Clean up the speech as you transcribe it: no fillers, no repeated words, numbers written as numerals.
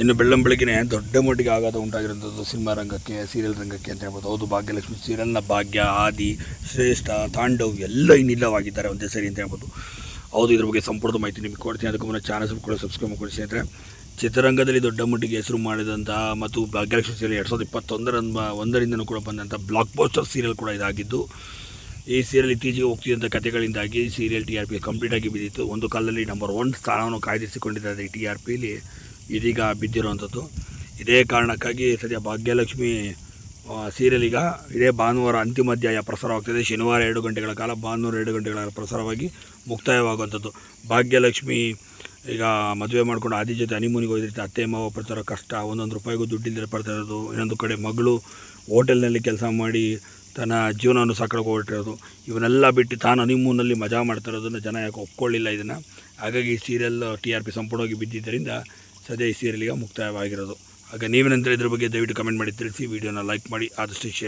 ಇನ್ನು ಬೆಳ್ಳಂಬೆಳಗ್ಗೆನೇ ದೊಡ್ಡ ಮಟ್ಟಿಗೆ ಆಘಾತ ಉಂಟಾಗಿರುವಂಥದ್ದು ಸಿನಿಮಾ ರಂಗಕ್ಕೆ, ಸೀರಿಯಲ್ ರಂಗಕ್ಕೆ ಅಂತ ಹೇಳ್ಬೋದು. ಹೌದು, ಭಾಗ್ಯಲಕ್ಷ್ಮಿ ಸೀರಿಯಲ್ನ ಭಾಗ್ಯ, ಆದಿ, ಶ್ರೇಷ್ಠ, ತಾಂಡವ್ ಎಲ್ಲ ಇನ್ನಿಲ್ಲವಾಗಿದ್ದಾರೆ ಒಂದೇ ಸರಿ ಅಂತ ಹೇಳ್ಬೋದು. ಹೌದು, ಇದ್ರ ಬಗ್ಗೆ ಸಂಪೂರ್ಣ ಮಾಹಿತಿ ನಿಮಗೆ ಕೊಡ್ತೀನಿ. ಅದಕ್ಕೆ ಮುನ್ನ ಚಾನಲ್ ಕೂಡ ಸಬ್ಸ್ಕ್ರೈಬ್ ಮಾಡ್ಕೊಳ್ಳಿ ಸ್ನೇಹಿತರೆ. ಚಿತ್ರರಂಗದಲ್ಲಿ ದೊಡ್ಡ ಮಟ್ಟಿಗೆ ಹೆಸರು ಮಾಡಿದಂತಹ ಮತ್ತು ಭಾಗ್ಯಲಕ್ಷ್ಮಿ ಸೀರಿಯಲ್ 2021ರಿಂದನೂ ಕೂಡ ಬಂದಂಥ ಬ್ಲಾಕ್ ಬಸ್ಟರ್ ಸೀರಿಯಲ್ ಕೂಡ ಇದಾಗಿದ್ದು, ಈ ಸೀರಿಯಲ್ ಇತ್ತೀಚೆಗೆ ಹೋಗ್ತಿದ್ದಂಥ ಕಥೆಗಳಿಂದಾಗಿ ಸೀರಿಯಲ್ TRP ಕಂಪ್ಲೀಟಾಗಿ ಬಿದ್ದಿತ್ತು. ಒಂದು ಕಾಲದಲ್ಲಿ ನಂಬರ್ 1 ಸ್ಥಾನವನ್ನು ಕಾಯ್ದಿರಿಸಿಕೊಂಡಿದ್ದಾರೆ ಈ TRPಲಿ, ಇದೀಗ ಬಿದ್ದಿರುವಂಥದ್ದು. ಇದೇ ಕಾರಣಕ್ಕಾಗಿ ಸದ್ಯ ಭಾಗ್ಯಲಕ್ಷ್ಮಿ ಸೀರಿಯಲ್ ಈಗ ಇದೇ ಭಾನುವಾರ ಅಂತಿಮ ಅಧ್ಯಾಯ ಪ್ರಸಾರವಾಗ್ತದೆ. ಶನಿವಾರ 2 ಗಂಟೆಗಳ ಕಾಲ, ಭಾನುವಾರ 2 ಗಂಟೆಗಳ ಪ್ರಸಾರವಾಗಿ ಮುಕ್ತಾಯವಾಗುವಂಥದ್ದು. ಭಾಗ್ಯಲಕ್ಷ್ಮಿ ಈಗ ಮದುವೆ ಮಾಡ್ಕೊಂಡು ಆದಿ ಜೊತೆ ಹನಿಮೂನಿಗೆ ಹೋಗಿರುತ್ತೆ. ಅತ್ತೆ ಮಾವ ಪಡ್ತಾರೋ ಕಷ್ಟ, ಒಂದೊಂದು ರೂಪಾಯಿಗೂ ದುಡ್ಡಿಲ್ಲದೆ ಪಡ್ತಾ ಇರೋದು. ಇನ್ನೊಂದು ಕಡೆ ಮಗಳು ಹೋಟೆಲ್ನಲ್ಲಿ ಕೆಲಸ ಮಾಡಿ ತನ್ನ ಜೀವನವನ್ನು ಸಾಕೊಳ್ಳೋಕೆ ಹೊರಟಿರೋದು. ಇವನ್ನೆಲ್ಲ ಬಿಟ್ಟು ತಾನು ಹನಿಮೂನಲ್ಲಿ ಮಜಾ ಮಾಡ್ತಾ ಇರೋದನ್ನು ಜನ ಯಾಕೆ ಒಪ್ಕೊಳ್ಳಿಲ್ಲ ಇದನ್ನು. ಹಾಗಾಗಿ ಈ ಸೀರಿಯಲ್ TRP ಸಂಪೂರ್ಣವಾಗಿ ಬಿದ್ದಿದ್ದರಿಂದ ಸದ್ಯ ಈ ಸೀರಿಯಲ್ಗೆ ಮುಕ್ತಾಯವಾಗಿರೋದು. ಆಗ ನೀವೇನಂತ ಇದ್ರ ಬಗ್ಗೆ ದಯವಿಟ್ಟು ಕಮೆಂಟ್ ಮಾಡಿ ತಿಳಿಸಿ. ವಿಡಿಯೋನ ಲೈಕ್ ಮಾಡಿ, ಆದಷ್ಟು ಶೇರ್